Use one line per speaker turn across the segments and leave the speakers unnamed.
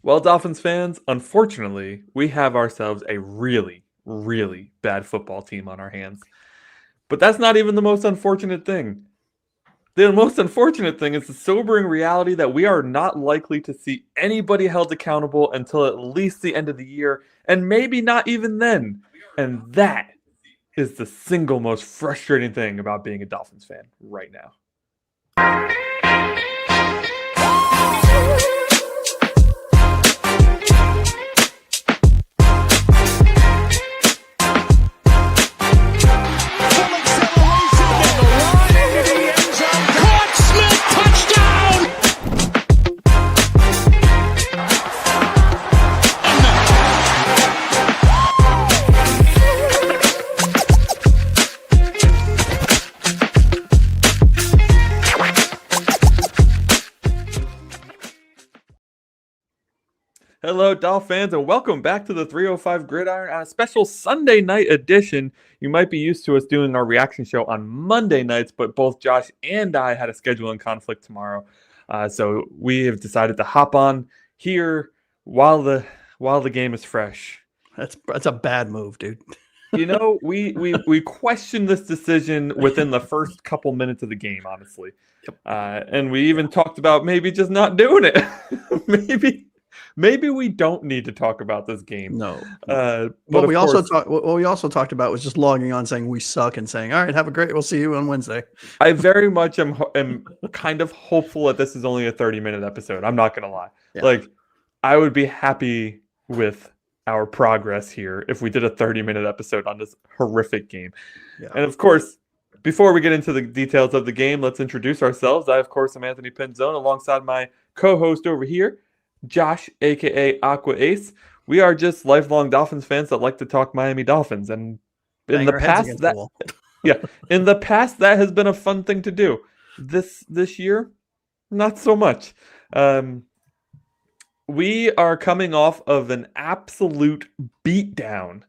Well, Dolphins fans, unfortunately, we have ourselves a really, really bad football team on our hands. But that's not even the most unfortunate thing. The most unfortunate thing is the sobering reality that we are not likely to see anybody held accountable until at least the end of the year, and maybe not even then. And that is the single most frustrating thing about being a Dolphins fan right now. Hello, Dolphin fans, and welcome back to the 305 Gridiron on a special Sunday night edition. You might be used to us doing our reaction show on Monday nights, but both Josh and I had a scheduling conflict tomorrow, so we have decided to hop on here while the game is fresh.
That's a bad move, dude.
You know, we questioned this decision within the first couple minutes of the game, honestly, and we even talked about maybe just not doing it. Maybe we don't need to talk about this game.
No.
But
what we also talked about was just logging on, saying we suck, and saying, "All right, have a great. We'll see you on Wednesday."
I very much am kind of hopeful that this is only a 30-minute episode. I'm not gonna lie.
Yeah.
Like, I would be happy with our progress here if we did a 30-minute episode on this horrific game.
Yeah.
And of course, before we get into the details of the game, let's introduce ourselves. I, of course, am Anthony Penzone, alongside my co-host over here, Josh, aka Aqua Ace. We are just lifelong Dolphins fans that like to talk Miami Dolphins, and in the past in the past that has been a fun thing to do. This year, not so much. We are coming off of an absolute beatdown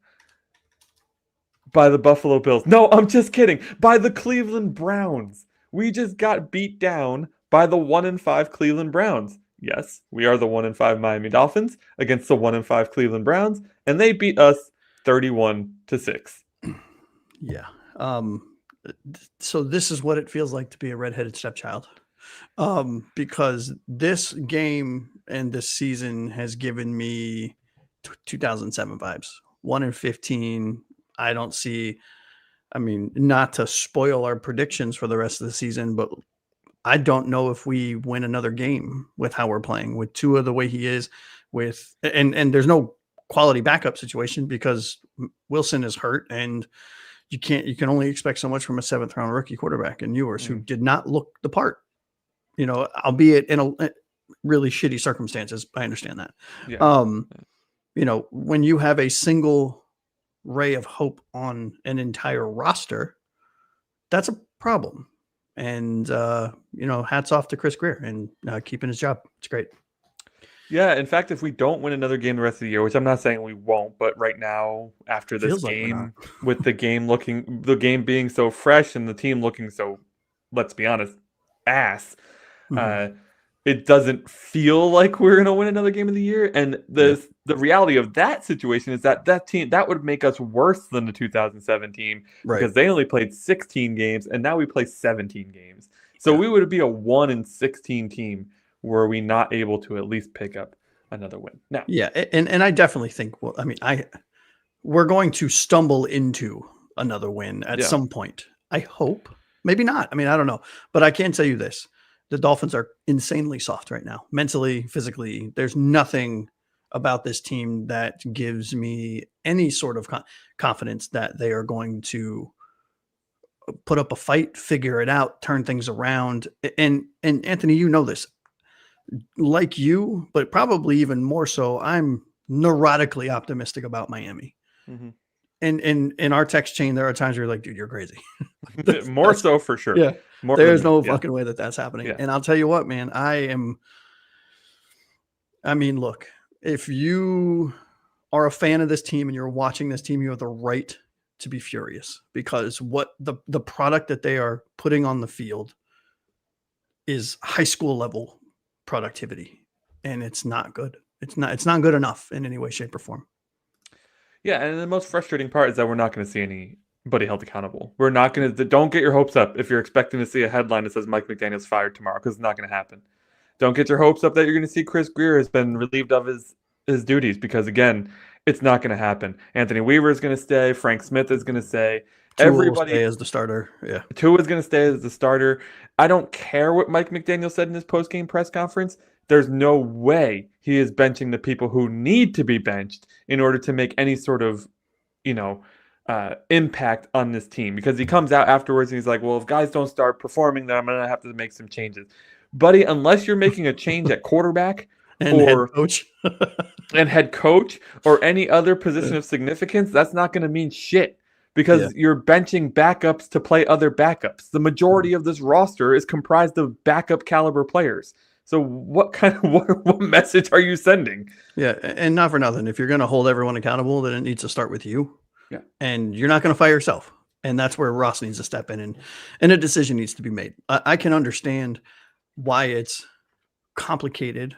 by the Buffalo Bills. No, I'm just kidding. By the Cleveland Browns. We just got beat down by the 1-5 Cleveland Browns. Yes, we are the 1-5 Miami Dolphins against the 1-5 Cleveland Browns, and they beat us 31-6.
Yeah. So this is what it feels like to be a redheaded stepchild, because this game and this season has given me 2007 vibes. 1-15. I don't see. I mean, not to spoil our predictions for the rest of the season, but I don't know if we win another game with how we're playing, with Tua the way he is, and there's no quality backup situation because Wilson is hurt, and you can only expect so much from a 7th-round rookie quarterback in Ewers, who did not look the part, albeit in a really shitty circumstances. I understand that. Yeah. When you have a single ray of hope on an entire roster, that's a problem. And, hats off to Chris Greer and keeping his job. It's great.
Yeah. In fact, if we don't win another game the rest of the year, which I'm not saying we won't, but right now, after this game, with the game being so fresh and the team looking so, let's be honest, ass, it doesn't feel like we're going to win another game of the year. And the reality of that situation is that team, that would make us worse than the 2007 team, because they only played 16 games and now we play 17 games. So we would be a 1-16 team were we not able to at least pick up another win. Now,
yeah. And I definitely think, we're going to stumble into another win at some point. I hope, maybe not. I don't know, but I can tell you this. The Dolphins are insanely soft right now, mentally, physically. There's nothing about this team that gives me any sort of confidence that they are going to put up a fight, figure it out, turn things around. And Anthony, you know this, like you, but probably even more so, I'm neurotically optimistic about Miami. Mm-hmm. And in our text chain, there are times where you're like, dude, you're crazy.
More so for sure.
Yeah. There's no fucking way that's happening. Yeah. And I'll tell you what, man, look, if you are a fan of this team and you're watching this team, you have the right to be furious, because what the product that they are putting on the field is high school level productivity, and it's not good. It's not good enough in any way, shape, or form.
Yeah, and the most frustrating part is that we're not going to see anybody held accountable. We're not going to. Don't get your hopes up if you're expecting to see a headline that says Mike McDaniel's fired tomorrow, because it's not going to happen. Don't get your hopes up that you're going to see Chris Grier has been relieved of his duties, because again, it's not going to happen. Anthony Weaver is going to stay. Frank Smith is going to stay.
Tua will
Everybody
stay as the starter. Yeah,
Tua is going to stay as the starter. I don't care what Mike McDaniel said in his post-game press conference. There's no way he is benching the people who need to be benched in order to make any sort of, impact on this team. Because he comes out afterwards and he's like, well, if guys don't start performing, then I'm going to have to make some changes. Buddy, unless you're making a change at quarterback
and
or
head coach
and head coach or any other position of significance, that's not going to mean shit. Because you're benching backups to play other backups. The majority of this roster is comprised of backup caliber players. So what message are you sending?
Yeah, and not for nothing. If you're going to hold everyone accountable, then it needs to start with you.
Yeah.
And you're not going to fire yourself. And that's where Ross needs to step in, and a decision needs to be made. I can understand why it's complicated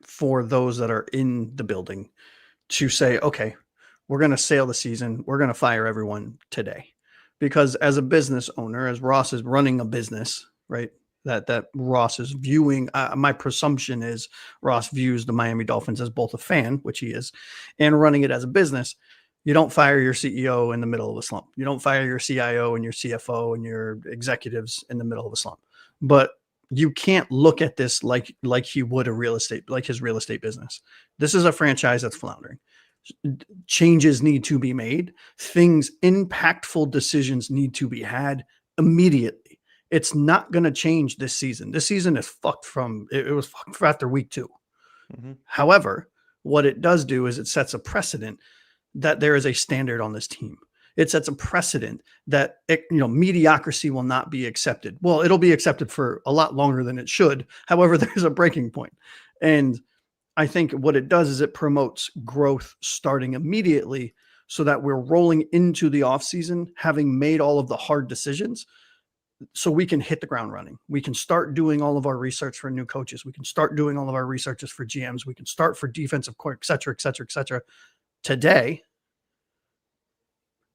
for those that are in the building to say, okay, we're going to sail the season. We're going to fire everyone today. Because as a business owner, as Ross is running a business, right, that Ross is viewing, my presumption is Ross views the Miami Dolphins as both a fan, which he is, and running it as a business. You don't fire your CEO in the middle of a slump. You don't fire your CIO and your CFO and your executives in the middle of a slump. But you can't look at this like he would his real estate business. This is a franchise that's floundering. Changes need to be made. Impactful decisions need to be had immediately. It's not going to change this season. This season is fucked it was fucked for after week 2. Mm-hmm. However, what it does do is it sets a precedent that there is a standard on this team. It sets a precedent that mediocrity will not be accepted. Well, it'll be accepted for a lot longer than it should. However, there's a breaking point. And I think what it does is it promotes growth starting immediately so that we're rolling into the offseason having made all of the hard decisions so we can hit the ground running. We can start doing all of our research for new coaches. We can start doing all of our researches for GMs. We can start for defensive core, et cetera, today,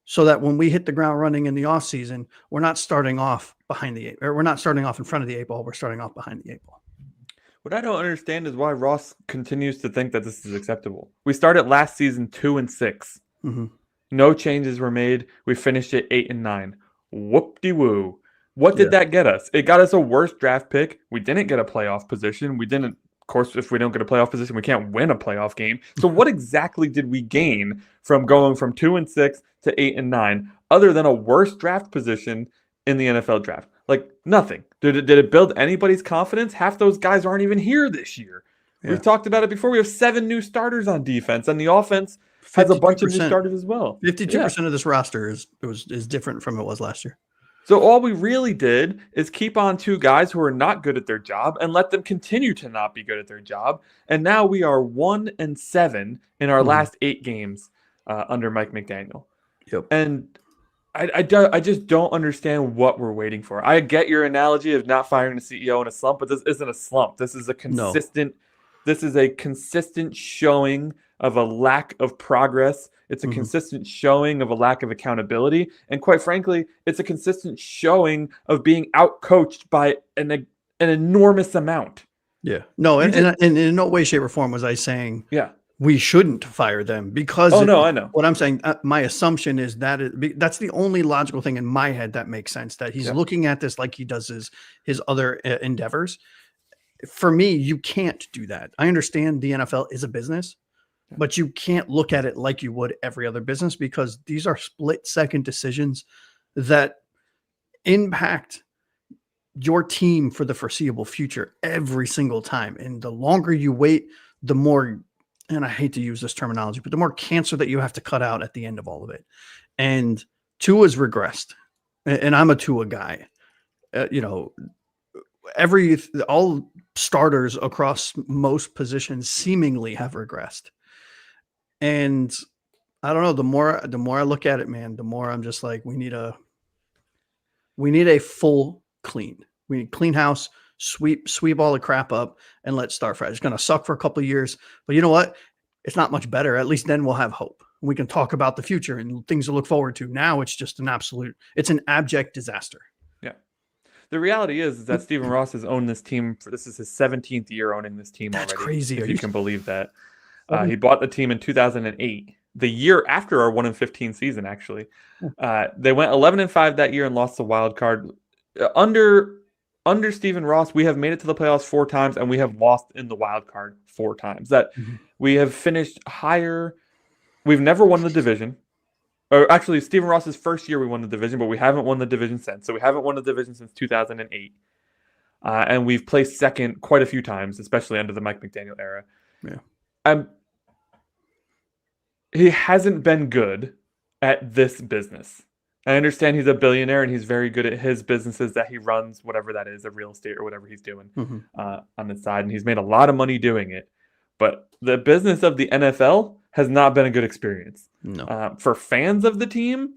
so that when we hit the ground running in the offseason, we're not starting off we're not starting off in front of the 8 ball. We're starting off behind the 8 ball.
What I don't understand is why Ross continues to think that this is acceptable. We started last season 2-6.
Mm-hmm.
No changes were made. We finished at 8-9. Whoop-de-woo. What did that get us? It got us a worse draft pick. We didn't get a playoff position. We didn't, of course, if we don't get a playoff position, we can't win a playoff game. So what exactly did we gain from going from 2-6 to 8-9, other than a worse draft position in the NFL draft? Like, nothing. Did it build anybody's confidence? Half those guys aren't even here this year. Yeah. We've talked about it before. We have 7 new starters on defense, and the offense has a bunch of new starters as well.
52% of this roster is different from it was last year.
So all we really did is keep on 2 guys who are not good at their job and let them continue to not be good at their job. And now we are 1-7 in our last 8 games under Mike McDaniel.
Yep.
And I just don't understand what we're waiting for. I get your analogy of not firing the CEO in a slump, but this isn't a slump. This is a consistent. No. This is a consistent showing of a lack of progress. It's a consistent showing of a lack of accountability. And quite frankly, it's a consistent showing of being outcoached by an enormous amount.
Yeah. No, and in no way, shape, or form was I saying we shouldn't fire them because
I know.
What I'm saying, my assumption is that's the only logical thing in my head that makes sense, that he's looking at this like he does his other endeavors. For me, you can't do that. I understand the NFL is a business, but you can't look at it like you would every other business, because these are split-second decisions that impact your team for the foreseeable future every single time. And the longer you wait, the more, and I hate to use this terminology, but the more cancer that you have to cut out at the end of all of it. And Tua's regressed, and I'm a Tua guy. All starters across most positions seemingly have regressed. And I don't know, the more I look at it, man, the more I'm just like, we need a full clean. We need clean house, sweep all the crap up, and let's start fresh. It's going to suck for a couple of years, but you know what? It's not much better. At least then we'll have hope. We can talk about the future and things to look forward to. Now it's just it's an abject disaster.
Yeah. The reality is that Stephen Ross has owned this team this is his 17th year owning this team already.
That's crazy.
If you can believe that. He bought the team in 2008, the year after our 1-15 season, actually. They went 11-5 that year and lost the wild card. Under Stephen Ross, we have made it to the playoffs 4 times, and we have lost in the wild card 4 times. We have finished higher. We've never won the division. Or actually, Stephen Ross's first year we won the division, but we haven't won the division since. So we haven't won the division since 2008. And we've placed second quite a few times, especially under the Mike McDaniel era.
Yeah.
He hasn't been good at this business. I understand he's a billionaire and he's very good at his businesses that he runs, whatever that is, a real estate or whatever he's doing on the side. And he's made a lot of money doing it. But the business of the NFL has not been a good experience.
No.
For fans of the team,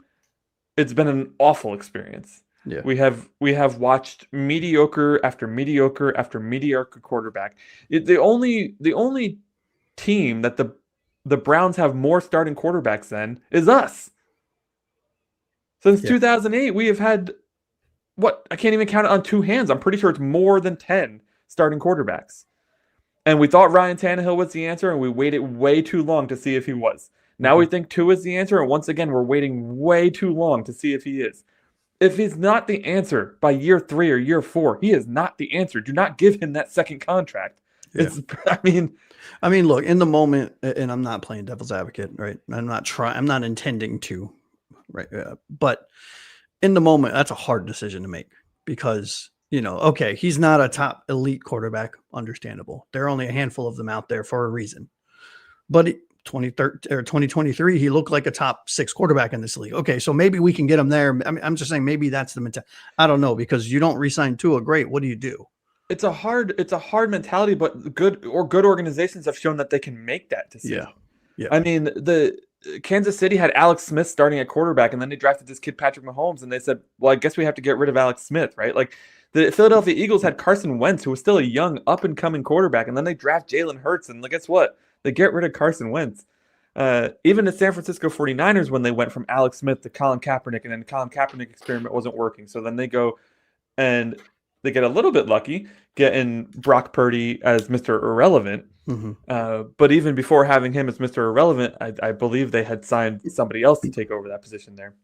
it's been an awful experience.
Yeah.
We have watched mediocre after mediocre after mediocre quarterback. The only team that the Browns have more starting quarterbacks than is us. Since 2008, we have had I can't even count it on 2 hands. I'm pretty sure it's more than 10 starting quarterbacks. And we thought Ryan Tannehill was the answer, and we waited way too long to see if he was. Now we think Tua is the answer, and once again, we're waiting way too long to see if he is. If he's not the answer by year 3 or year 4, he is not the answer. Do not give him that second contract.
Yeah. I mean, look, in the moment, and I'm not playing devil's advocate, right? I'm not intending to, right? But in the moment, that's a hard decision to make because, okay, he's not a top elite quarterback, understandable. There are only a handful of them out there for a reason. But 2023, he looked like a top 6 quarterback in this league. Okay, so maybe we can get him there. I mean, I'm just saying maybe that's the mentality. I don't know, because you don't re-sign Tua, great. What do you do?
It's a hard mentality, but good organizations have shown that they can make that decision.
Yeah.
I mean, the Kansas City had Alex Smith starting at quarterback, and then they drafted this kid Patrick Mahomes, and they said, well, I guess we have to get rid of Alex Smith, right? Like the Philadelphia Eagles had Carson Wentz, who was still a young up-and-coming quarterback, and then they draft Jalen Hurts, and guess what? They get rid of Carson Wentz. Even the San Francisco 49ers, when they went from Alex Smith to Colin Kaepernick, and then the Colin Kaepernick experiment wasn't working, so then they go and they get a little bit lucky getting Brock Purdy as Mr. Irrelevant. But even before having him as Mr. Irrelevant, I believe they had signed somebody else to take over that position there.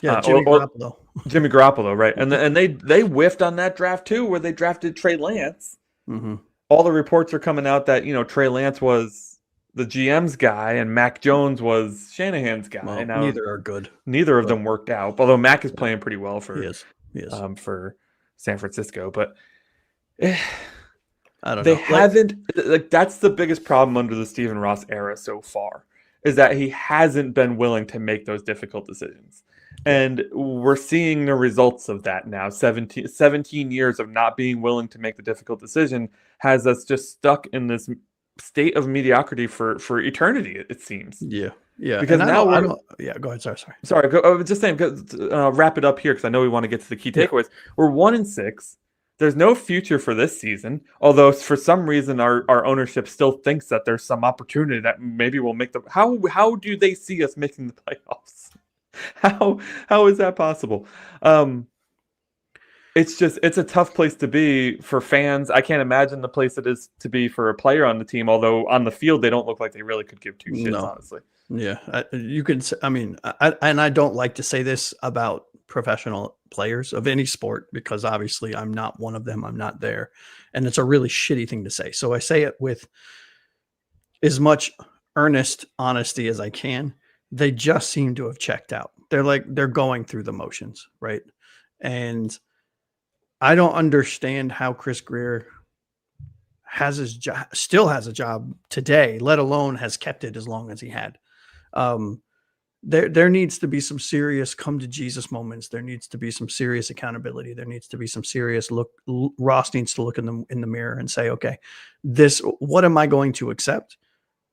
Yeah, Jimmy Garoppolo.
Jimmy Garoppolo, right. And they whiffed on that draft too, where they drafted Trey Lance. All the reports are coming out that, Trey Lance was the GM's guy and Mac Jones was Shanahan's guy.
Well,
now,
neither are good.
Neither of them worked out, although Mac is playing pretty well for for San Francisco. But
I don't know.
They haven't that's the biggest problem under the Stephen Ross era so far, is that he hasn't been willing to make those difficult decisions. And we're seeing the results of that now. 17 years of not being willing to make the difficult decision has us just stuck in this state of mediocrity for eternity, it seems.
Yeah.
Because now
go ahead. Sorry.
I was just saying, wrap it up here because I know we want to get to the key takeaways. We're 1-6. There's no future for this season, although for some reason our ownership still thinks that there's some opportunity that maybe we'll make the. How do they see us making the playoffs? How is that possible? It's a tough place to be for fans. I can't imagine the place it is to be for a player on the team, although on the field they don't look like they really could give 2 shits, honestly.
Yeah, you can. I mean, I don't like to say this about professional players of any sport because obviously I'm not one of them. I'm not there, and it's a really shitty thing to say. So I say it with as much earnest honesty as I can. They just seem to have checked out. They're going through the motions, right? And I don't understand how Chris Greer has his job, still has a job today, let alone has kept it as long as he had. There needs to be some serious come to Jesus moments. There needs to be some serious accountability. There needs to be some serious Ross needs to look in the mirror and say, okay, what am I going to accept?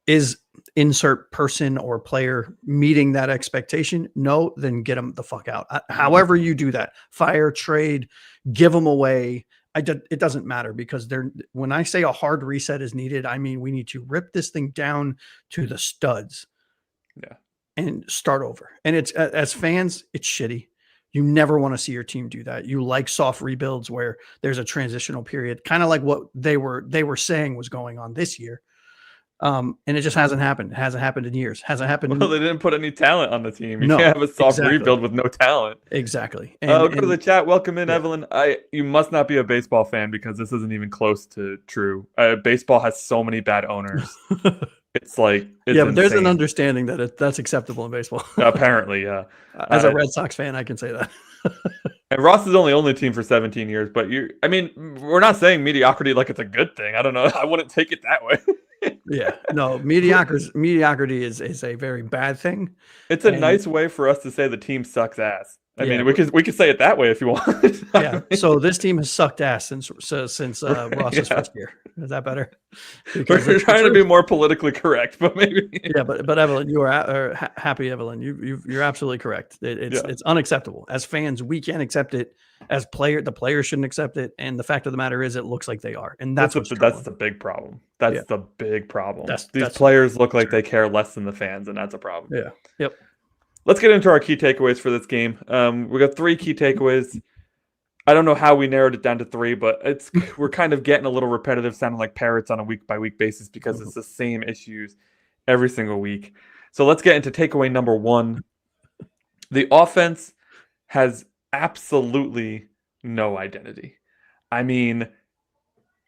Is insert person or player meeting that expectation? No, then get them the fuck out. However you do that, fire, trade, give them away. it doesn't matter because when I say a hard reset is needed, I mean we need to rip this thing down to the studs.
Yeah.
And start over. And it's, as fans, it's shitty. You never want to see your team do that. You like soft rebuilds where there's a transitional period, kind of like what they were saying was going on this year. And it just hasn't happened. It hasn't happened in years. Hasn't happened.
Well, they didn't put any talent on the team. You can't have a soft rebuild with no talent.
Exactly.
Go to the chat. Welcome in, Evelyn. You must not be a baseball fan because this isn't even close to true. Baseball has so many bad owners. It's but
there's an understanding that that's acceptable in baseball.
Apparently, yeah.
As a Red Sox fan, I can say that.
And Ross is only the team for 17 years, but we're not saying mediocrity like it's a good thing. I don't know. I wouldn't take it that way.
Yeah, no, mediocrity is a very bad thing.
It's a nice way for us to say the team sucks ass. I mean, we could say it that way if you want.
Yeah. So this team has sucked ass since Ross's first year. Is that better?
Because we're trying to be more politically correct, but maybe.
Yeah, but Evelyn, you are happy, Evelyn. You're absolutely correct. It's unacceptable. As fans, we can't accept it. As the players shouldn't accept it. And the fact of the matter is, it looks like they are, and that's
the big problem. That's the big problem. These players look like they care less than the fans, and that's a problem.
Yeah. Yep.
Let's get into our key takeaways for this game. We got 3 key takeaways. I don't know how we narrowed it down to 3, but we're kind of getting a little repetitive, sounding like parrots on a week-by-week basis because it's the same issues every single week. So let's get into takeaway number 1. The offense has absolutely no identity. I mean,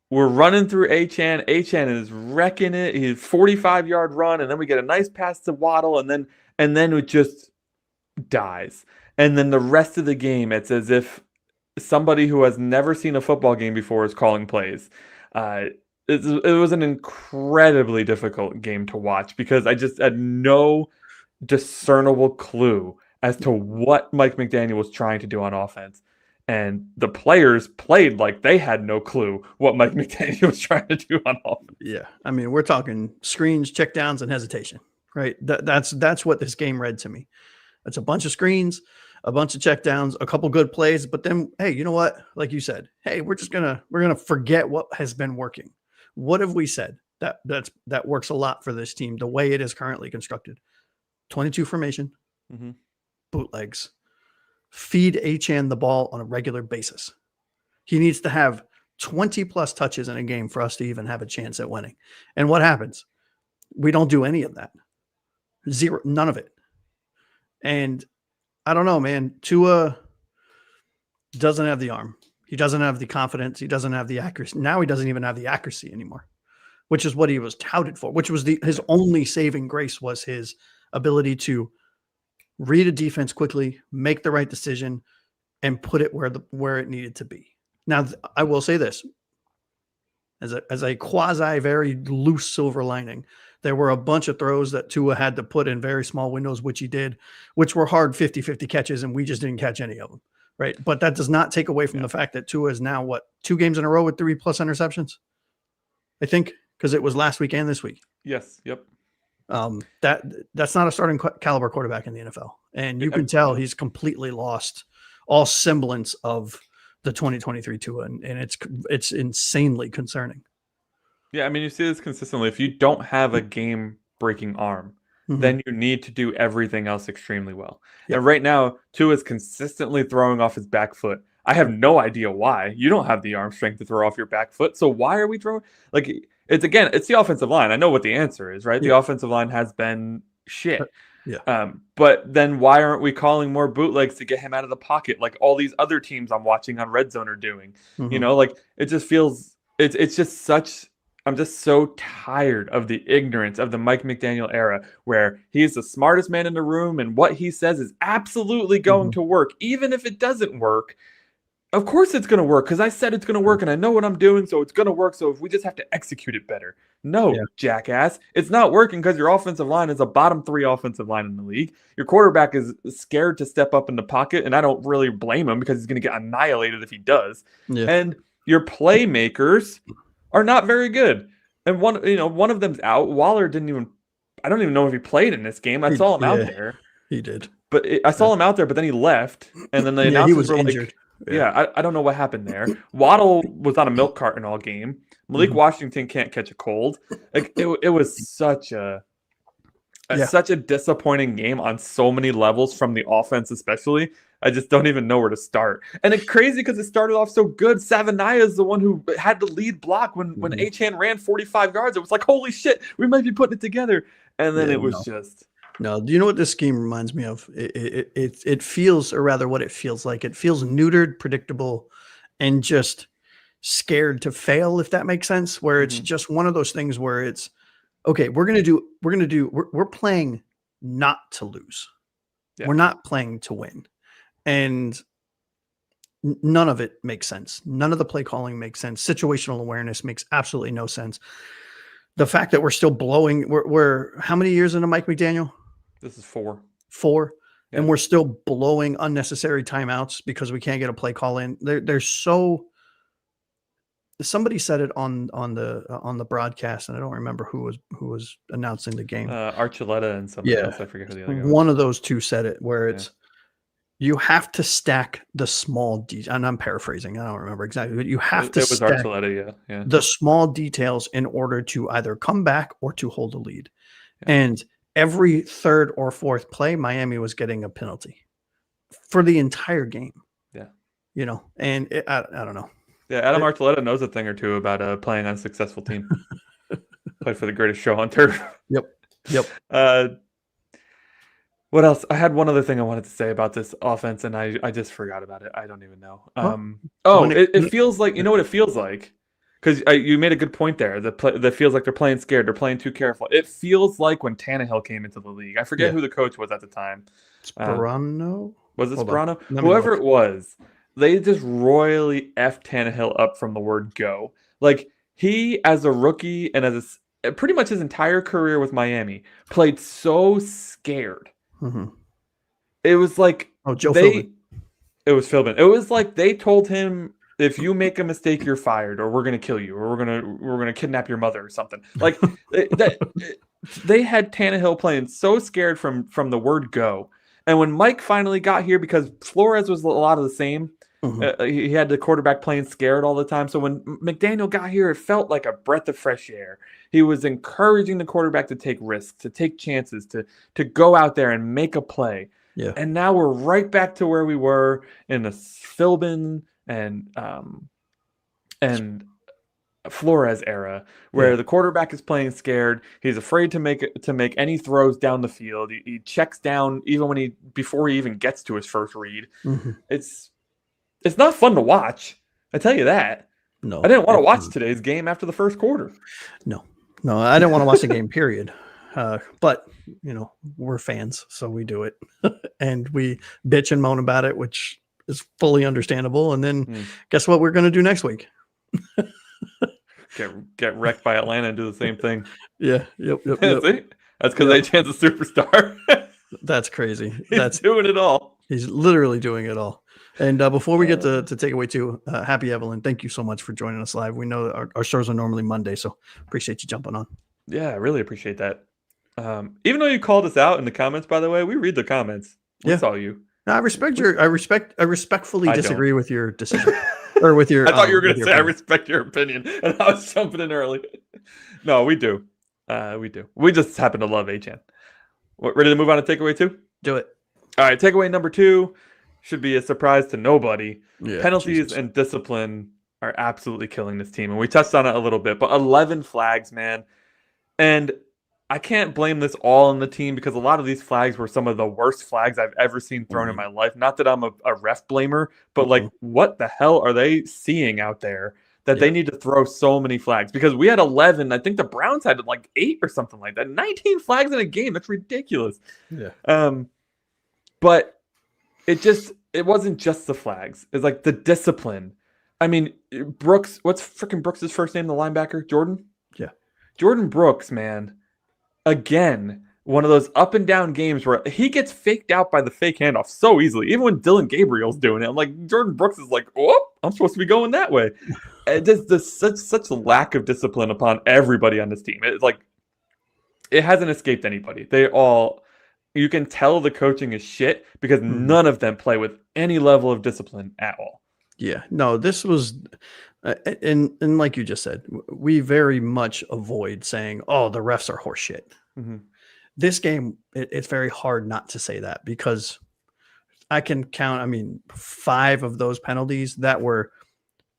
we're running through Achane. Achane is wrecking it. He's 45-yard run, and then we get a nice pass to Waddle, and then it just dies. And then the rest of the game, it's as if somebody who has never seen a football game before is calling plays. It was an incredibly difficult game to watch because I just had no discernible clue as to what Mike McDaniel was trying to do on offense. And the players played like they had no clue what Mike McDaniel was trying to do on offense.
Yeah. I mean, we're talking screens, checkdowns, and hesitation, right? That's what this game read to me. It's a bunch of screens, a bunch of checkdowns, a couple good plays, but then, hey, you know what? Like you said, hey, we're gonna forget what has been working. What have we said that works a lot for this team? The way it is currently constructed, 22 formation, bootlegs, feed Achane the ball on a regular basis. He needs to have 20 plus touches in a game for us to even have a chance at winning. And what happens? We don't do any of that. Zero, none of it. And I don't know, man. Tua doesn't have the arm. He doesn't have the confidence. He doesn't have the accuracy. Now he doesn't even have the accuracy anymore, which is what he was touted for, which was his only saving grace was his ability to read a defense quickly, make the right decision, and put it where it needed to be. Now, I will say this. As a quasi very loose silver lining, there were a bunch of throws that Tua had to put in very small windows, which he did, which were hard 50-50 catches, and we just didn't catch any of them, right? But that does not take away from the fact that Tua is now, 2 games in a row with 3+ interceptions? I think, because it was last week and this week.
Yes, yep.
That's not a starting caliber quarterback in the NFL. And you can tell he's completely lost all semblance of the 2023 Tua, and it's insanely concerning.
Yeah, I mean, you see this consistently. If you don't have a game-breaking arm, then you need to do everything else extremely well. Yep. And right now, Tua is consistently throwing off his back foot. I have no idea why. You don't have the arm strength to throw off your back foot, so why are we throwing? Like, it's the offensive line. I know what the answer is, right? Yeah. The offensive line has been shit.
Yeah.
But then why aren't we calling more bootlegs to get him out of the pocket like all these other teams I'm watching on Red Zone are doing? You know, like it just feels it's just such. I'm just so tired of the ignorance of the Mike McDaniel era where he's the smartest man in the room and what he says is absolutely going to work. Even if it doesn't work, of course it's going to work because I said it's going to work and I know what I'm doing, so it's going to work. So if we just have to execute it better. No, jackass. It's not working because your offensive line is a bottom 3 offensive line in the league. Your quarterback is scared to step up in the pocket, and I don't really blame him because he's going to get annihilated if he does. Yeah. And your playmakers are not very good. And one of them's out. Waller I don't even know if he played in this game. I saw him out there.
He did.
But I saw him out there, but then he left. And then they announced
he was injured.
Yeah, I don't know what happened there. Waddle was on a milk carton all game. Malik Washington can't catch a cold. Like it was such a such a disappointing game on so many levels from the offense, especially. I just don't even know where to start. And it's crazy because it started off so good. Savanaya is the one who had the lead block when Achane ran 45 yards. It was like, holy shit, we might be putting it together. And then it was just...
No, do you know what this scheme reminds me of? It feels, or rather what it feels like. It feels neutered, predictable, and just scared to fail, if that makes sense, where it's just one of those things where it's, okay, we're playing not to lose. Yeah. We're not playing to win. And none of it makes sense. None of the play calling makes sense. Situational awareness makes absolutely no sense. The fact that we're still blowing, we're how many years into Mike McDaniel?
This is 4.
Yeah. And we're still blowing unnecessary timeouts because we can't get a play call in. They're so... Somebody said it on the broadcast, and I don't remember who was announcing the game.
Archuleta and somebody else. I forget who the other guy was.
One of those two said it, where it's you have to stack the small details. And I'm paraphrasing. I don't remember exactly, but you have to stack
Archuleta,
the small details in order to either come back or to hold a lead. Yeah. And every third or fourth play, Miami was getting a penalty for the entire game.
Yeah,
and I don't know.
Yeah, Adam Archuleta knows a thing or two about playing on a successful team. Played for the greatest show on turf.
Yep.
What else? I had one other thing I wanted to say about this offense, and I just forgot about it. I don't even know. It feels like, you know what it feels like? Because you made a good point there. That feels like they're playing scared. They're playing too careful. It feels like when Tannehill came into the league. I forget who the coach was at the time.
Sperano?
Was it Sperano? Whoever it was. They just royally effed Tannehill up from the word go. Like, he, as a rookie and as pretty much his entire career with Miami, played so scared. It was like...
Joe Philbin.
It was Philbin. It was like they told him, if you make a mistake, you're fired, or we're going to kill you, or we're gonna kidnap your mother or something. Like, they had Tannehill playing so scared from the word go. And when Mike finally got here, because Flores was a lot of the same, he had the quarterback playing scared all the time. So when McDaniel got here, it felt like a breath of fresh air. He was encouraging the quarterback to take risks, to take chances, to go out there and make a play.
Yeah.
And now we're right back to where we were in the Philbin and Flores era, where the quarterback is playing scared. He's afraid to make any throws down the field. He checks down even before he even gets to his first read. It's not fun to watch. I tell you that.
No,
I didn't want to watch today's game after the first quarter.
No, I didn't want to watch the game. Period. But we're fans, so we do it, and we bitch and moan about it, which is fully understandable. And then guess what we're going to do next week?
Get wrecked by Atlanta and do the same thing.
Yeah. Yep.
That's because Achane's a superstar.
That's crazy.
He's doing it all.
He's literally doing it all. And before we get to takeaway 2, happy Evelyn, thank you so much for joining us live. We know our shows are normally Monday, so appreciate you jumping on.
Yeah, I really appreciate that. Even though you called us out in the comments, by the way, we read the comments. We saw you.
I respectfully disagree with your decision. Or with your...
I thought you were going to say, I respect your opinion, and I was jumping in early. No, we do. We just happen to love Achane. Ready to move on to takeaway 2?
Do it.
All right, takeaway number 2 should be a surprise to nobody.
Yeah,
Penalties and discipline are absolutely killing this team, and we touched on it a little bit, but 11 flags, man. And I can't blame this all on the team, because a lot of these flags were some of the worst flags I've ever seen thrown in my life. Not that I'm a ref blamer, but like, what the hell are they seeing out there that they need to throw so many flags? Because we had 11. I think the Browns had like 8 or something like that. 19 flags in a game. That's ridiculous.
Yeah.
But it wasn't just the flags. It's like the discipline. I mean, Brooks, what's freaking Brooks' first name, the linebacker? Jordan?
Yeah.
Jordan Brooks, man. Again, one of those up and down games where he gets faked out by the fake handoff so easily. Even when Dylan Gabriel's doing it, I'm like, Jordan Brooks is like, oh, I'm supposed to be going that way. There's such a lack of discipline upon everybody on this team. It's like, it hasn't escaped anybody. You can tell the coaching is shit, because none of them play with any level of discipline at all.
Yeah, no, this was, and like you just said, we very much avoid saying, "Oh, the refs are horseshit."
Mm-hmm.
This game, it's very hard not to say that because I can count. I mean, 5 of those penalties that were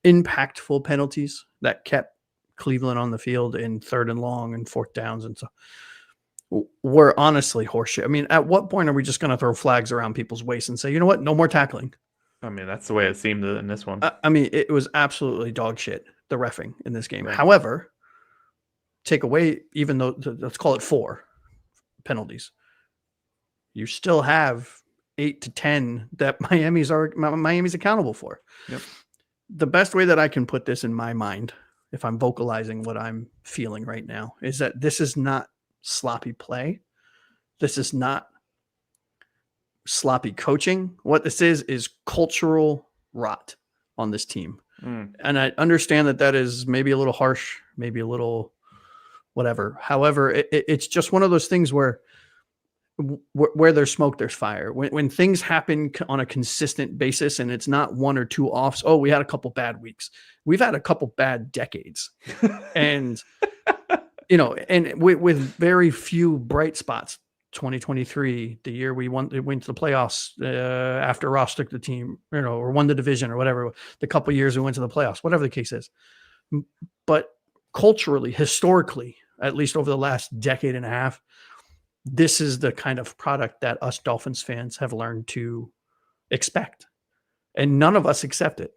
impactful penalties that kept Cleveland on the field in 3rd and long and 4th downs, and so were honestly horseshit. I mean, at what point are we just going to throw flags around people's waists and say, you know what, no more tackling?
I mean, that's the way it seemed in this one.
I mean, it was absolutely dog shit, the reffing in this game.
Right.
However, take away, even though, let's call it 4 penalties, you still have 8 to 10 that Miami's accountable for.
Yep.
The best way that I can put this in my mind, if I'm vocalizing what I'm feeling right now, is that this is not sloppy play. This is not sloppy coaching. What this is cultural rot on this team. And I understand that is maybe a little harsh, maybe a little whatever. However, it's just one of those things where there's smoke, there's fire. When things happen on a consistent basis and it's not 1 or 2 offs, oh, we had a couple bad weeks. We've had a couple bad decades. And, and with very few bright spots. 2023, the year we went to the playoffs after Ross took the team, or won the division or whatever, the couple years we went to the playoffs, whatever the case is. But culturally, historically, at least over the last decade and a half, this is the kind of product that us Dolphins fans have learned to expect. And none of us accept it.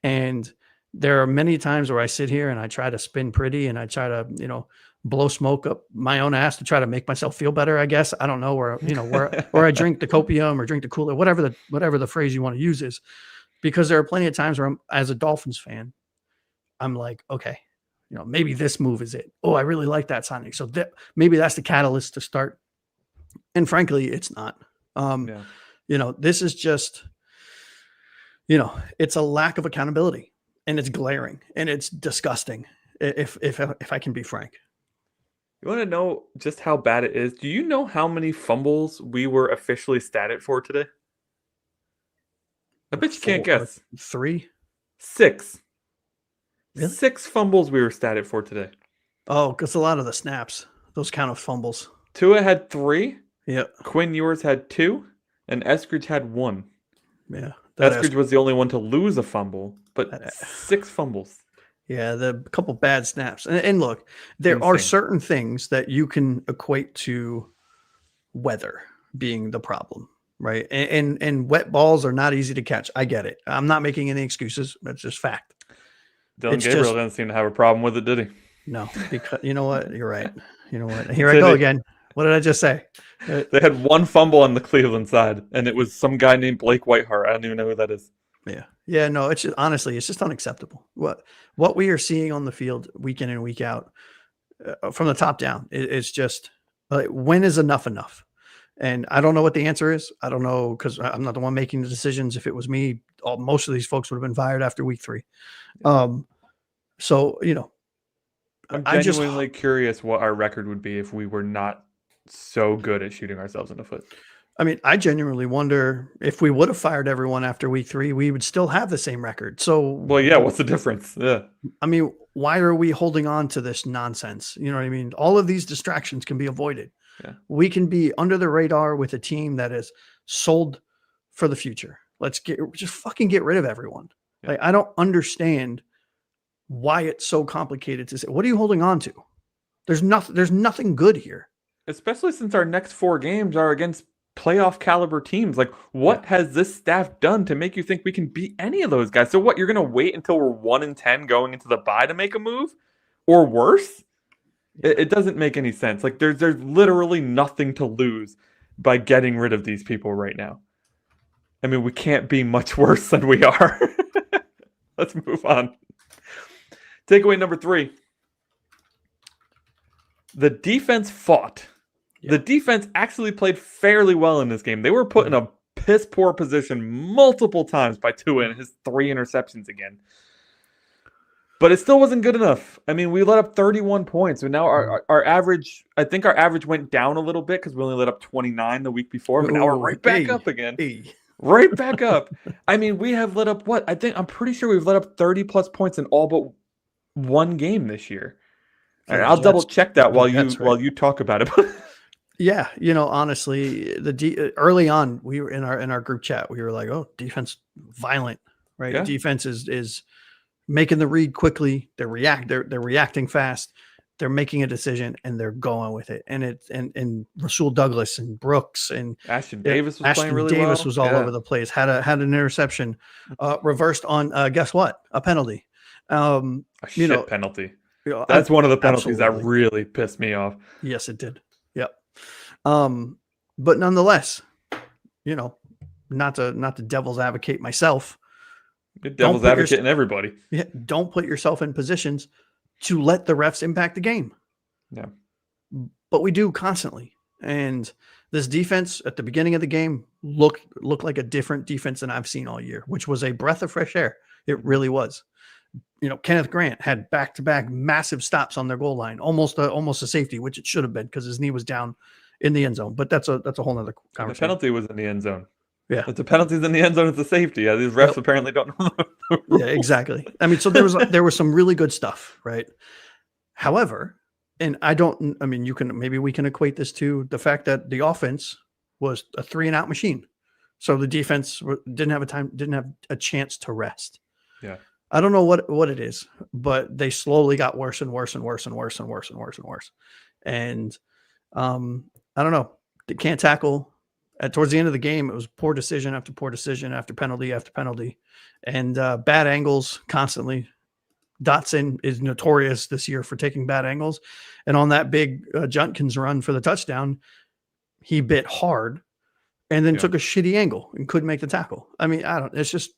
And there are many times where I sit here and I try to spin pretty and I try to, blow smoke up my own ass to try to make myself feel better, I guess. I don't know where I drink the copium or drink the Kool-Aid, whatever the phrase you want to use is, because there are plenty of times where I'm, as a Dolphins fan, I'm like, okay, maybe this move is it. Oh, I really like that signing. So maybe that's the catalyst to start. And frankly, it's not. This is just, it's a lack of accountability, and it's glaring and it's disgusting. If I can be frank.
You want to know just how bad it is? Do you know how many fumbles we were officially statted for today? I bet you can't guess.
3?
6.
Really?
6 fumbles we were statted for today.
Oh, because a lot of the snaps, those count as fumbles.
Tua had 3.
Yep.
Quinn Ewers had 2. And Eskridge had 1.
Yeah.
Eskridge was the only one to lose a fumble, but 6 fumbles.
Yeah, the couple bad snaps. And look, there are certain things that you can equate to weather being the problem, right? And wet balls are not easy to catch. I get it. I'm not making any excuses. That's just fact.
Dylan Gabriel doesn't seem to have a problem with it, did he?
No, because you know what? You're right. You know what? Here I go again. What did I just say?
They had 1 fumble on the Cleveland side, and it was some guy named Blake Whiteheart. I don't even know who that is.
Yeah. No, it's just, honestly, it's just unacceptable. What we are seeing on the field week in and week out from the top down is just when is enough? And I don't know what the answer is. I don't know, because I'm not the one making the decisions. If it was me, most of these folks would have been fired after week 3. So,
I'm genuinely curious what our record would be if we were not so good at shooting ourselves in the foot.
I mean, I genuinely wonder if we would have fired everyone after week 3, we would still have the same record. So,
well, yeah, what's the difference? Yeah.
I mean, why are we holding on to this nonsense? You know what I mean? All of these distractions can be avoided.
Yeah.
We can be under the radar with a team that is sold for the future. Just fucking get rid of everyone. Yeah. Like, I don't understand why it's so complicated to say, what are you holding on to? There's nothing good here. Especially
since our next 4 games are against playoff caliber teams. Like, what has this staff done to make you think we can beat any of those guys? So what, you're going to wait until we're 1-10 going into the bye to make a move? Or worse? It doesn't make any sense. Like, there's literally nothing to lose by getting rid of these people right now. I mean, we can't be much worse than we are. Let's move on. Takeaway number 3. The defense fought. Yeah. The defense actually played fairly well in this game. They were put in a piss poor position multiple times by Tua and his 3 interceptions again. But it still wasn't good enough. I mean, we let up 31 points. So now our average, I think our average went down a little bit because we only let up 29 the week before. But now we're right back up again. Right back up. I mean, we have let up what? I'm pretty sure we've let up 30 plus points in all but one game this year. And I'll double check that while you talk about it.
Yeah, honestly, early on we were in our group chat. We were like, "Oh, defense violent, right?
Yeah.
Defense is making the read quickly. They're reacting fast. They're making a decision and they're going with it." And Rasul Douglas and Brooks and
Ashton Davis was playing really well.
Davis was all over the place. Had an interception, reversed on guess what? A penalty.
A shit penalty. That's one of the penalties that really pissed me off.
Yes, it did. Yep. But nonetheless, not to devil's advocate myself.
Devil's advocate in everybody.
Yeah, don't put yourself in positions to let the refs impact the game.
Yeah.
But we do constantly. And this defense at the beginning of the game looked like a different defense than I've seen all year, which was a breath of fresh air. It really was. Kenneth Grant had back-to-back massive stops on their goal line, almost a safety, which it should have been because his knee was down in the end zone. But that's a whole nother conversation.
The penalty was in the end zone.
Yeah,
if the penalty's in the end zone, it's a safety. Yeah, these refs apparently don't know.
Yeah, exactly. I mean, so there was some really good stuff, right? However, and maybe we can equate this to the fact that the offense was a 3-and-out machine, so the defense didn't have a chance to rest.
Yeah.
I don't know what it is, but they slowly got worse and worse and worse and worse and worse and worse and worse. And I don't know. They can't tackle. Towards the end of the game, it was poor decision after poor decision after penalty after penalty, and bad angles constantly. Dotson is notorious this year for taking bad angles. And on that big Judkins run for the touchdown, he bit hard and then took a shitty angle and couldn't make the tackle. I mean, it's just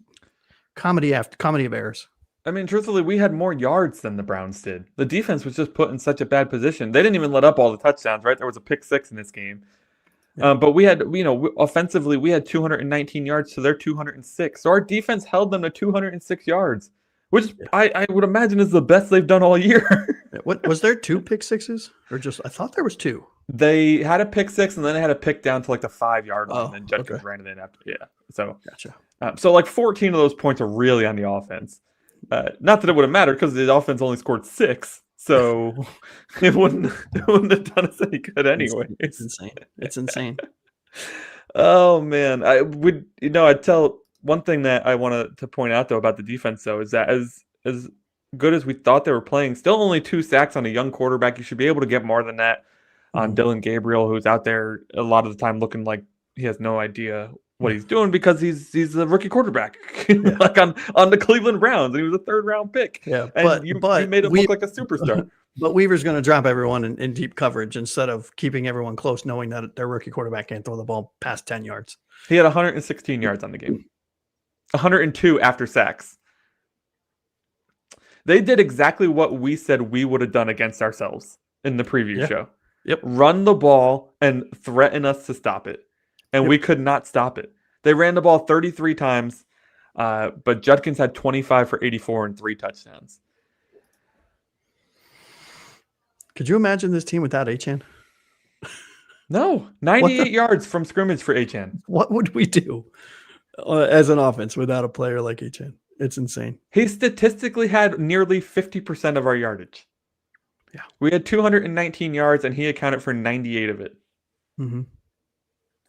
comedy of errors.
I mean, truthfully, we had more yards than the Browns did. The defense was just put in such a bad position. They didn't even let up all the touchdowns, right? There was a pick 6 in this game. Yeah. But we had, offensively, we had 219 yards to their 206. So our defense held them to 206 yards, which I would imagine is the best they've done all year.
What was there 2 pick 6s or just? I thought there was 2.
They had a pick 6 and then they had a pick down to like the 5-yard line. And then Judkins ran it in after. Yeah. So
gotcha.
So like 14 of those points are really on the offense. Not that it would have mattered because the offense only scored 6. So it wouldn't have done us any good anyway.
It's insane. It's insane.
Oh man, I'd tell one thing that I wanted to point out though about the defense though is that as good as we thought they were playing, still only 2 sacks on a young quarterback. You should be able to get more than that on Dylan Gabriel, who's out there a lot of the time looking like he has no idea what he's doing because he's a rookie quarterback, like on the Cleveland Browns, and he was a 3rd-round pick.
Yeah,
but you made him look like a superstar.
But Weaver's going to drop everyone in deep coverage instead of keeping everyone close, knowing that their rookie quarterback can't throw the ball past 10 yards.
He had 116 yards on the game, 102 after sacks. They did exactly what we said we would have done against ourselves in the preview show.
Yep,
run the ball and threaten us to stop it. And we could not stop it. They ran the ball 33 times, but Judkins had 25 for 84 and 3 touchdowns.
Could you imagine this team without Achane?
No, 98 yards from scrimmage for Achane.
What would we do as an offense without a player like Achane? It's insane.
He statistically had nearly 50% of our yardage.
Yeah,
we had 219 yards, and he accounted for 98 of it.
Mm-hmm.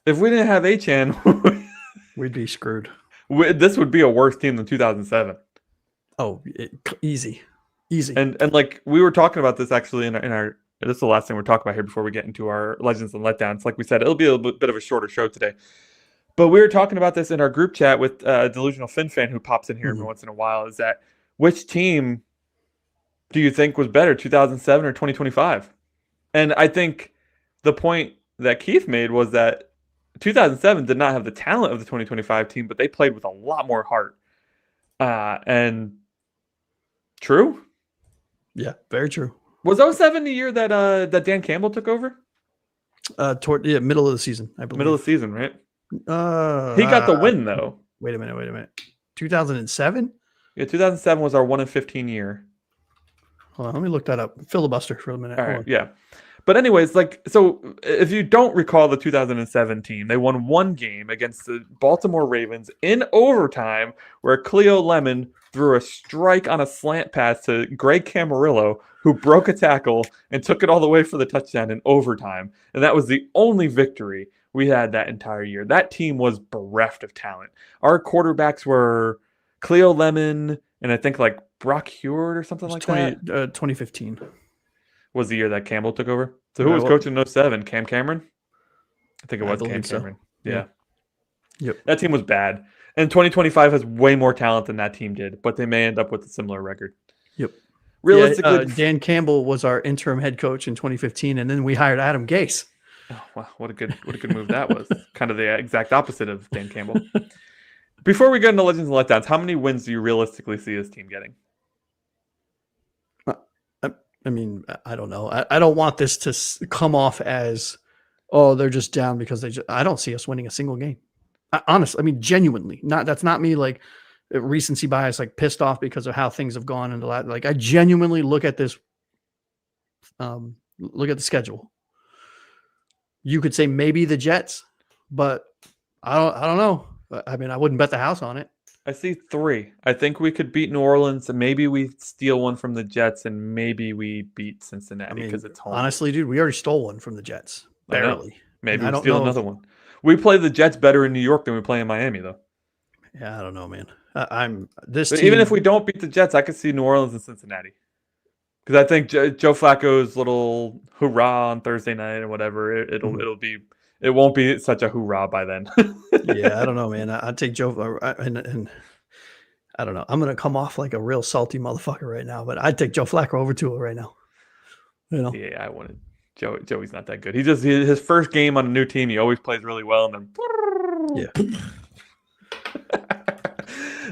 If we didn't have Achane,
we'd be screwed.
This would be a worse team than 2007.
Oh, easy.
And like we were talking about this actually in our this is the last thing we're talking about here before we get into our Legends and Letdowns. Like we said, it'll be a bit of a shorter show today. But we were talking about this in our group chat with Delusional Fin Fan who pops in here every once in a while. Is that which team do you think was better, 2007 or 2025? And I think the point that Keith made was that 2007 did not have the talent of the 2025 team, but they played with a lot more heart. And true?
Yeah, very true.
Was 07 the year that Dan Campbell took over?
Toward middle of the season, I believe.
Middle of the season, right? He got the win though.
Wait a minute. 2007?
Yeah, 2007 was our 1-15 year.
Hold on, let me look that up. Filibuster for a minute.
All right, yeah. But anyways, like, so if you don't recall the 2007 team, they won one game against the Baltimore Ravens in overtime where Cleo Lemon threw a strike on a slant pass to Greg Camarillo, who broke a tackle and took it all the way for the touchdown in overtime. And that was the only victory we had that entire year. That team was bereft of talent. Our quarterbacks were Cleo Lemon and I think like Brock Heward or something like that.
2015.
Was the year that Campbell took over. So who was coaching in 07? Cam Cameron? I think it was Cam Cameron. So. Yeah.
Yep.
That team was bad. And 2025 has way more talent than that team did, but they may end up with a similar record.
Yep.
Realistically,
Dan Campbell was our interim head coach in 2015, and then we hired Adam Gase.
Oh, wow, what a good move that was. Kind of the exact opposite of Dan Campbell. Before we get into Legends and Letdowns, how many wins do you realistically see this team getting?
I mean, I don't know. I don't want this to come off as, oh, they're just down because I don't see us winning a single game. Honestly, I mean, genuinely. That's not me like recency bias, like pissed off because of how things have gone and like I genuinely look at this. Look at the schedule. You could say maybe the Jets, but I don't know. I mean, I wouldn't bet the house on it.
I see 3. I think we could beat New Orleans, and maybe we steal one from the Jets, and maybe we beat Cincinnati because it's home.
Honestly, dude, we already stole one from the Jets. Barely.
Maybe we steal another one. We play the Jets better in New York than we play in Miami, though.
Yeah, I don't know, man.
Even if we don't beat the Jets, I could see New Orleans and Cincinnati. Because I think Joe Flacco's little hoorah on Thursday night or whatever, it won't be such a hoorah by then.
Yeah, I don't know, man. I'd take Joe and I don't know. I'm gonna come off like a real salty motherfucker right now, but I'd take Joe Flacco over Tua right now. You know?
Yeah, I wouldn't. Joey's not that good. His first game on a new team, he always plays really well, and then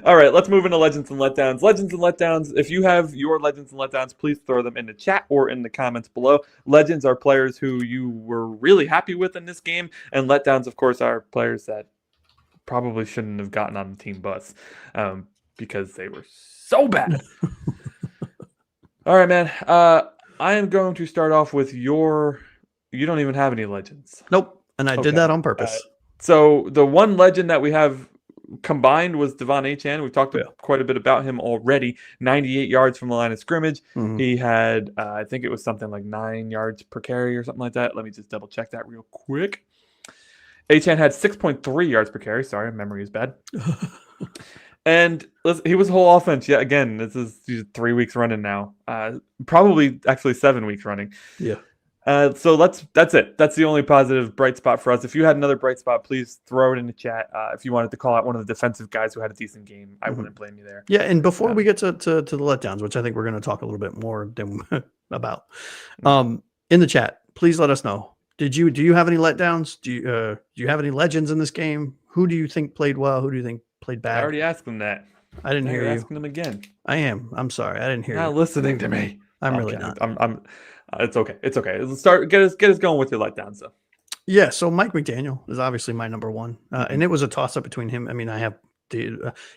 All right, let's move into Legends and Letdowns. Legends and Letdowns, if you have your Legends and Letdowns, please throw them in the chat or in the comments below. Legends are players who you were really happy with in this game, and Letdowns, of course, are players that probably shouldn't have gotten on the team bus because they were so bad. All right, man. I am going to start off with you don't even have any Legends.
Nope, and I did that on purpose.
So the one legend that we have combined was Devon Achane. We've talked quite a bit about him already. 98 yards from the line of scrimmage. Mm-hmm. He had, I think it was something like 9 yards per carry or something like that. Let me just double check that real quick. Achane had 6.3 yards per carry. Sorry, memory is bad. And he was whole offense. Yeah, again, this is 3 weeks running now. Probably actually 7 weeks running.
Yeah.
So that's it. That's the only positive bright spot for us. If you had another bright spot, please throw it in the chat. If you wanted to call out one of the defensive guys who had a decent game, I wouldn't blame you there.
Yeah, and before we get to the letdowns, which I think we're going to talk a little bit more about, in the chat, please let us know. Do you have any letdowns? Do you have any legends in this game? Who do you think played well? Who do you think played bad?
I already asked them that.
I didn't hear you.
Asking them again.
I am. I'm sorry. I didn't hear you.
Not listening to me.
I'm really not.
It's okay. It's okay. Let's start. Get us going with your letdowns, though.
Yeah. So Mike McDaniel is obviously my number one, and it was a toss up between him. I mean, I have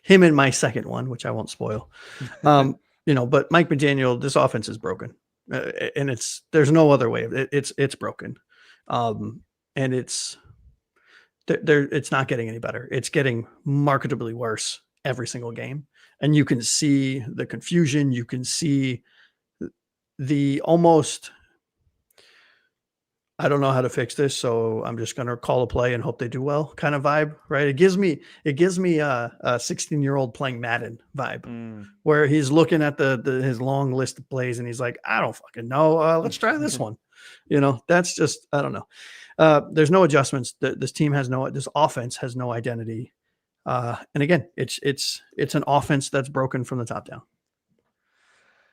him and my second one, which I won't spoil. But Mike McDaniel, this offense is broken, and there's no other way. It's broken, and it's not getting any better. It's getting marketably worse every single game, and you can see the confusion. You can see the almost, I don't know how to fix this, so I'm just going to call a play and hope they do well kind of vibe, right? It gives me a 16-year-old playing Madden vibe, where he's looking at his long list of plays and he's like, I don't fucking know. Let's try this one. That's just, I don't know. There's no adjustments. This offense has no identity. And again, it's an offense that's broken from the top down.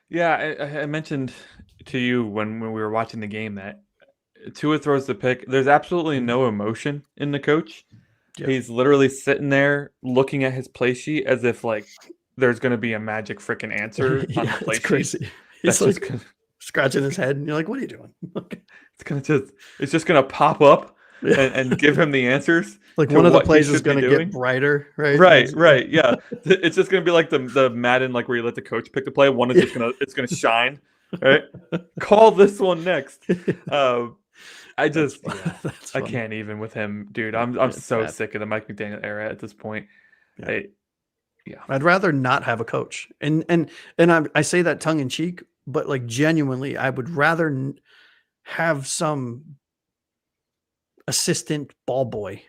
Yeah, I mentioned to you when we were watching the game that Tua throws the pick. There's absolutely no emotion in the coach. Yeah. He's literally sitting there looking at his play sheet as if like there's going to be a magic freaking answer on the play sheet.
Crazy. He's like scratching his head, and you're like, "What are you doing?"
It's just gonna pop up and give him the answers.
Like one of the plays is going to get brighter, right?
Right. Yeah, it's just going to be like the Madden, like where you let the coach pick the play. One is just gonna shine, right? Call this one next. I just, I
funny.
can't even with him, dude. I'm so sick of the Mike McDaniel era at this point.
I'd rather not have a coach, and I say that tongue in cheek, but like genuinely, I would rather have some assistant ball boy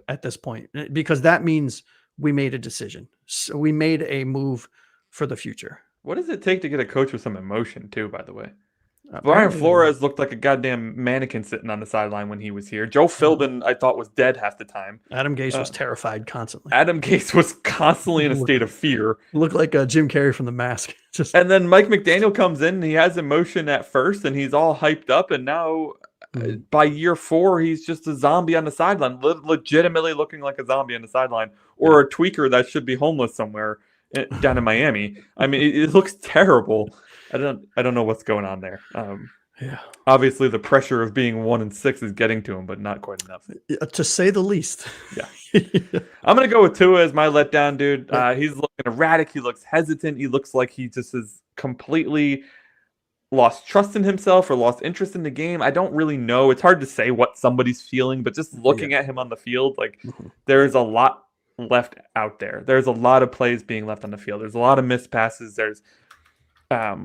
at this point, because that means we made a decision. So we made a move for the future.
What does it take to get a coach with some emotion, too, by the way? Brian Flores looked like a goddamn mannequin sitting on the sideline when he was here. Joe Philbin, I thought, was dead half the time.
Adam Gase was terrified constantly.
Adam Gase was constantly in a state of fear.
Looked like Jim Carrey from The Mask.
And then Mike McDaniel comes in, and he has emotion at first, and he's all hyped up, and now by year 4, he's just a zombie on the sideline, legitimately looking like a zombie on the sideline, or a tweaker that should be homeless somewhere down in Miami. I mean, it looks terrible. I don't know what's going on there. Obviously, the pressure of being 1-6 is getting to him, but not quite enough,
to say the least.
I'm gonna go with Tua as my letdown, dude. He's looking erratic. He looks hesitant. He looks like he just is completely lost trust in himself or lost interest in the game. I don't really know. It's hard to say what somebody's feeling, but just looking at him on the field, like there's a lot left out there. There's a lot of plays being left on the field. There's a lot of missed passes. There's a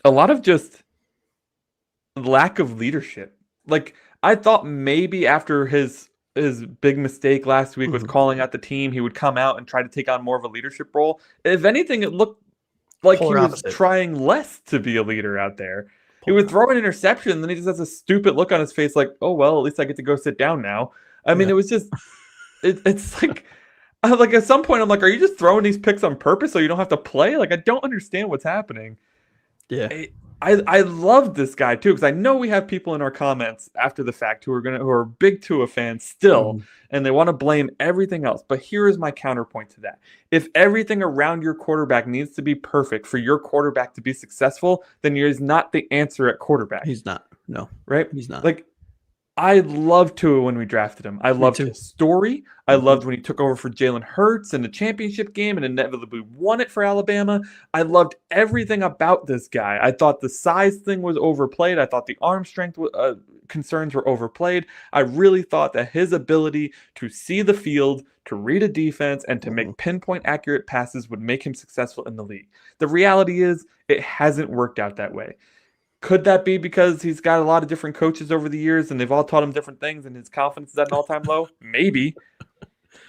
lot of just lack of leadership. Like, I thought maybe after his big mistake last week with calling out the team, he would come out and try to take on more of a leadership role. If anything, it looked like he was trying less to be a leader out there. He would throw an interception, and then he just has a stupid look on his face like, oh, well, at least I get to go sit down now. I mean, it was just, it's like at some point I'm like, are you just throwing these picks on purpose so you don't have to play? Like, I don't understand what's happening. I love this guy too, because I know we have people in our comments after the fact who are big Tua fans still, and they want to blame everything else. But here is my counterpoint to that. If everything around your quarterback needs to be perfect for your quarterback to be successful, then he is not the answer at quarterback.
He's not. No.
Right?
He's not.
Like, I loved Tua when we drafted him. I loved his story. I loved when he took over for Jalen Hurts in the championship game and inevitably won it for Alabama. I loved everything about this guy. I thought the size thing was overplayed. I thought the arm strength concerns were overplayed. I really thought that his ability to see the field, to read a defense, and to make pinpoint accurate passes would make him successful in the league. The reality is it hasn't worked out that way. Could that be because he's got a lot of different coaches over the years and they've all taught him different things and his confidence is at an all-time low? Maybe.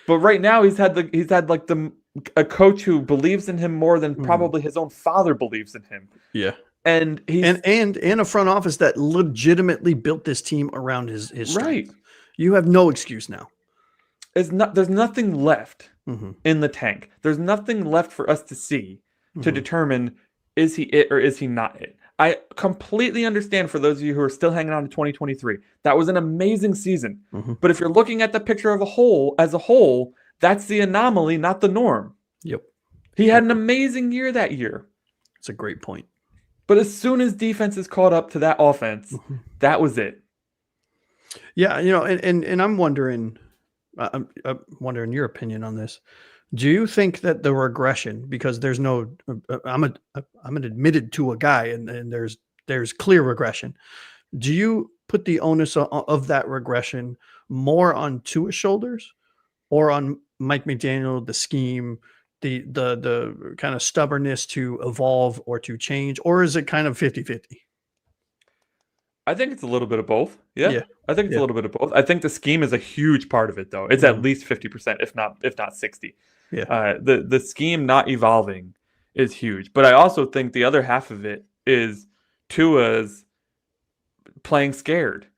But right now he's had a coach who believes in him more than probably his own father believes in him.
Yeah.
And he's
and a front office that legitimately built this team around his strength.
Right.
You have no excuse now.
There's nothing left in the tank. There's nothing left for us to see to determine, is he it or is he not it? I completely understand for those of you who are still hanging on to 2023. That was an amazing season. But if you're looking at the picture as a whole, that's the anomaly, not the norm.
Yep.
He had an amazing year that year.
It's a great point.
But as soon as defenses caught up to that offense, that was it.
Yeah, and I'm wondering your opinion on this. Do you think that the regression, because there's no, I'm an admitted to a guy, and there's clear regression. Do you put the onus of that regression more on Tua's shoulders, or on Mike McDaniel, the scheme, the kind of stubbornness to evolve or to change, or is it kind of 50-50?
I think it's a little bit of both. Yeah. I think it's a little bit of both. I think the scheme is a huge part of it, though. It's at least 50%, if not 60%.
Yeah.
The scheme not evolving is huge. But I also think the other half of it is Tua's playing scared.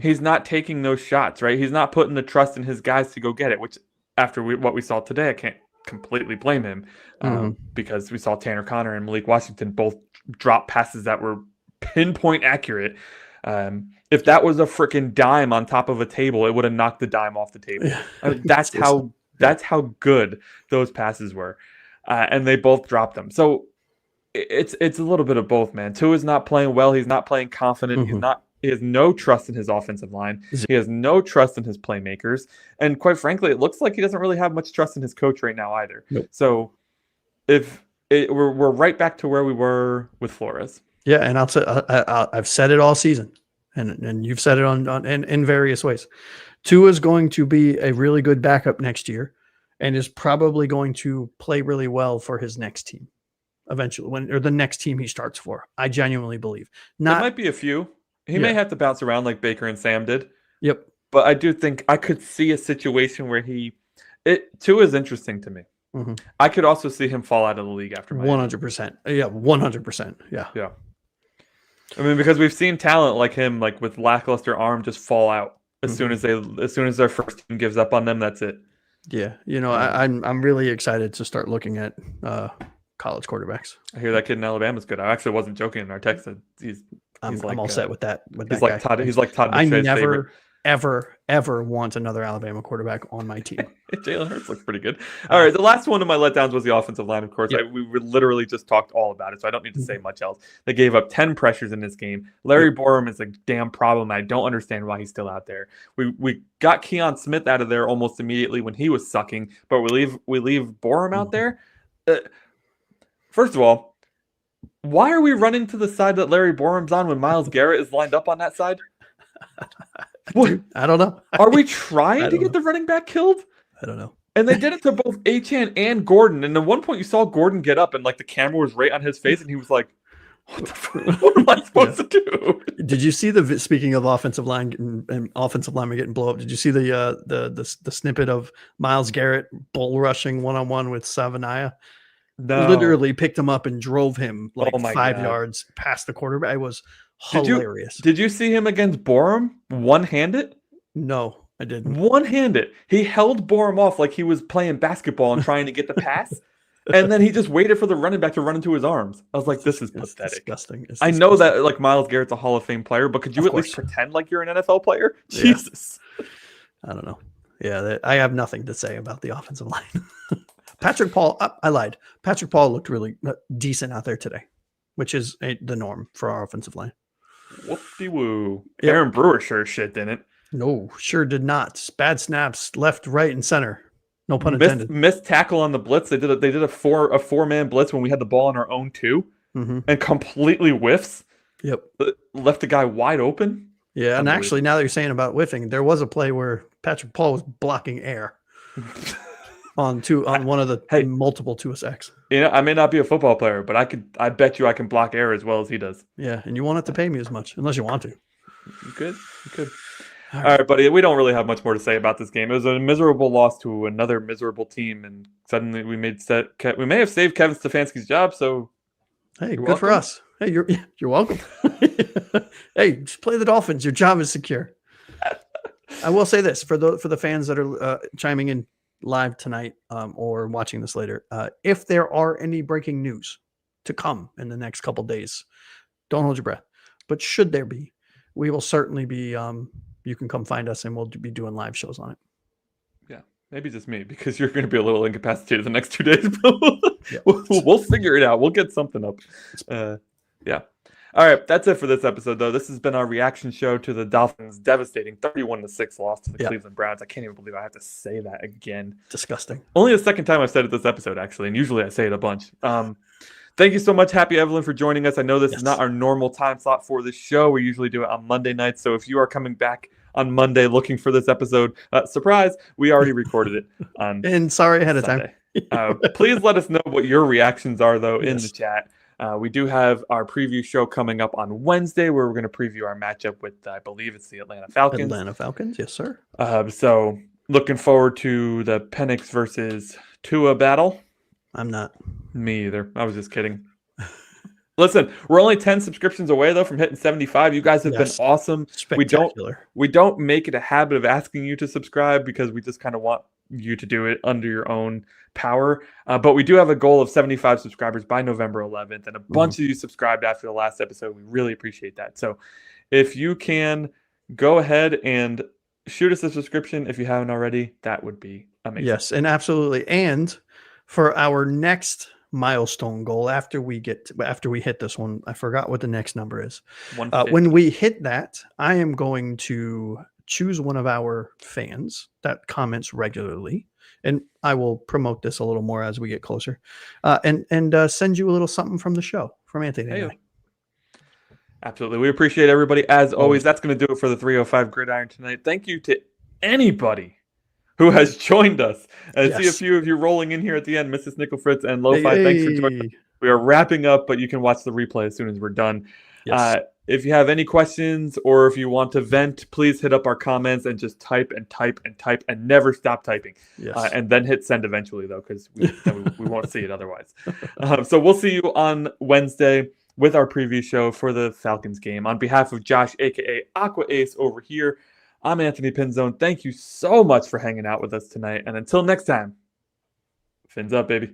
He's not taking those shots, right? He's not putting the trust in his guys to go get it, which after what we saw today, I can't completely blame him because we saw Tanner Conner and Malik Washington both drop passes that were pinpoint accurate. If that was a freaking dime on top of a table, it would have knocked the dime off the table. I mean, that's how good those passes were, and they both dropped them. So it's a little bit of both, man. Tua's not playing well. He's not playing confident. He has no trust in his offensive line. He has no trust in his playmakers, and quite frankly, it looks like he doesn't really have much trust in his coach right now either.
Nope.
So we're right back to where we were with Flores.
Yeah, and I've said it all season, and you've said it in various ways. Tua is going to be a really good backup next year, and is probably going to play really well for his next team eventually, or the next team he starts for. I genuinely believe.
There might be a few. He may have to bounce around like Baker and Sam did.
Yep.
But I do think I could see a situation where Tua is interesting to me.
Mm-hmm.
I could also see him fall out of the league after Miami.
100%. Yeah, 100%. Yeah.
Yeah. I mean, because we've seen talent like him, like with lackluster arm, just fall out as soon as their first team gives up on them. That's it.
Yeah, I'm really excited to start looking at college quarterbacks.
I hear that kid in Alabama is good. I actually wasn't joking in our text.
I'm all set with that.
He's like Todd. He's like Todd.
I never, ever want another Alabama quarterback on my team.
Jalen Hurts looks pretty good. All right, the last one of my letdowns was the offensive line. Of course, we literally just talked all about it, so I don't need to say much else. They gave up 10 pressures in this game. Larry Borom is a damn problem. I don't understand why he's still out there. We got Keon Smith out of there almost immediately when he was sucking, but we leave Borom out there. First of all, why are we running to the side that Larry Borom's on when Myles Garrett is lined up on that side?
Dude, I don't know.
Are we trying to get the running back killed?
I don't know.
And they did it to both Achane and Gordon. And at one point you saw Gordon get up and like the camera was right on his face and he was like, what am I supposed to do?
Did you see speaking of offensive line and offensive linemen getting blow up? Did you see the snippet of Myles Garrett bull rushing one-on-one with Savania?
No.
Literally picked him up and drove him like 5
God.
yards past the quarterback. It was hilarious.
Did you see him against Borom one-handed?
No, I didn't.
One-handed. He held Borom off like he was playing basketball and trying to get the pass. And then he just waited for the running back to run into his arms. I was like, this is pathetic.
Disgusting.
I know that like Myles Garrett's a Hall of Fame player, but could you at least pretend like you're an NFL player?
Yeah.
Jesus.
I don't know. Yeah, I have nothing to say about the offensive line. Patrick Paul, I lied. Patrick Paul looked really decent out there today, which is the norm for our offensive line.
Whoop-de-woo. Yep. Aaron Brewer sure shit didn't.
No, sure did not. Bad snaps left, right, and center. No pun intended.
Missed tackle on the blitz. They did a four-man blitz when we had the ball on our own too, and completely whiffs.
Yep.
Left the guy wide open.
Yeah, and actually, now that you're saying about whiffing, there was a play where Patrick Paul was blocking air. on one of the multiple 2SX.
I may not be a football player, but I bet you I can block air as well as he does.
Yeah, and you won't have to pay me as much unless you want to.
You could. All right, buddy. We don't really have much more to say about this game. It was a miserable loss to another miserable team, and suddenly we may have saved Kevin Stefanski's job. So,
hey, good for us. Hey, you're welcome. Hey, just play the Dolphins. Your job is secure. I will say this for the fans that are chiming in live tonight or watching this later. If there are any breaking news to come in the next couple days, don't hold your breath. But should there be, we will certainly be. You can come find us and we'll be doing live shows on it.
Yeah, maybe just me because you're going to be a little incapacitated the next 2 days. We'll figure it out. We'll get something up. Yeah. All right, that's it for this episode, though. This has been our reaction show to the Dolphins' devastating 31-6 loss to the Cleveland Browns. I can't even believe I have to say that again.
Disgusting.
Only the second time I've said it this episode, actually, and usually I say it a bunch. Thank you so much, Happy Evelyn, for joining us. I know this is not our normal time slot for this show. We usually do it on Monday nights, so if you are coming back on Monday looking for this episode, surprise, we already recorded it on
and sorry ahead of
Sunday. Time. Please let us know what your reactions are, though, in the chat. We do have our preview show coming up on Wednesday where we're going to preview our matchup with, I believe it's the Atlanta Falcons.
Atlanta Falcons, yes, sir.
So looking forward to the Penix versus Tua battle.
I'm not.
Me either. I was just kidding. Listen, we're only 10 subscriptions away, though, from hitting 75. You guys have been awesome.
Spectacular.
We don't make it a habit of asking you to subscribe because we just kind of want you to do it under your own power. But we do have a goal of 75 subscribers by November 11th. And a bunch of you subscribed after the last episode. We really appreciate that. So if you can go ahead and shoot us a subscription if you haven't already, that would be amazing.
Yes, and absolutely. And for our next milestone goal after we hit this one, I forgot what the next number is. When we hit that, I am going to choose one of our fans that comments regularly, and I will promote this a little more as we get closer, and send you a little something from the show from Anthony.
Absolutely. We appreciate everybody. As always, that's going to do it for the 305 Gridiron tonight. Thank you to anybody who has joined us. I see a few of you rolling in here at the end, Mrs. Nickel Fritz and Lo-Fi. Thanks for joining us. We are wrapping up, but you can watch the replay as soon as we're done. Yes. If you have any questions or if you want to vent, please hit up our comments and just type and type and type and never stop typing. Yes. And then hit send eventually, though, because we won't see it otherwise. So we'll see you on Wednesday with our preview show for the Falcons game. On behalf of Josh, a.k.a. Aqua Ace over here, I'm Anthony Pinzone. Thank you so much for hanging out with us tonight. And until next time, fins up, baby.